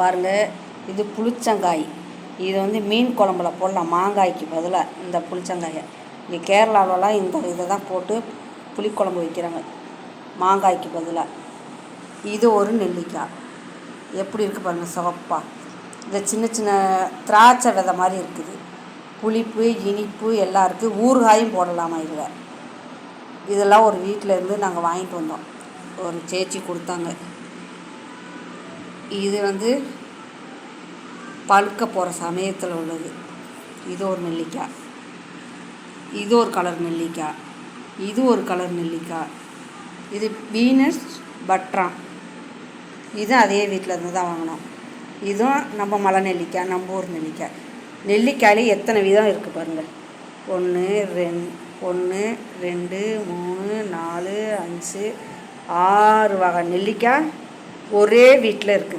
பாருங்கள், இது புளிச்சங்காய். இது வந்து மீன் குழம்புல போடலாம். மாங்காய்க்கு பதிலாக இந்த புளிச்சங்காயை இங்கே கேரளாவிலலாம் இந்த இதை தான் போட்டு புளிக்குழம்பு வைக்கிறாங்க மாங்காய்க்கு பதிலாக. இது ஒரு நெல்லிக்காய். எப்படி இருக்குது பாருங்கள், சிவப்பா. இதை சின்ன சின்ன திராட்சை விதை மாதிரி இருக்குது. புளிப்பு இனிப்பு எல்லாம் இருக்குது. ஊறுகாயும் போடலாமா இதில். இதெல்லாம் ஒரு வீட்டில் இருந்து நாங்கள் வாங்கிட்டு வந்தோம். ஒரு சேச்சி கொடுத்தாங்க. இது வந்து பழுக்க போகிற சமயத்தில் உள்ளது. இது ஒரு நெல்லிக்காய். இது ஒரு கலர் நெல்லிக்காய். இது ஒரு கலர் நெல்லிக்காய். இது வீனஸ் பட்ரான். இது அதே வீட்டில் இருந்து தான் வாங்கினோம். இதுவும் நம்ம மலை நெல்லிக்காய், நம்ம ஊர் நெல்லிக்காய். நெல்லிக்காயிலே எத்தனை விதம் இருக்குது பாருங்கள். 1 2 3 4 5 6 வகை நெல்லிக்காய் ஒரே வீட்டில் இருக்குது.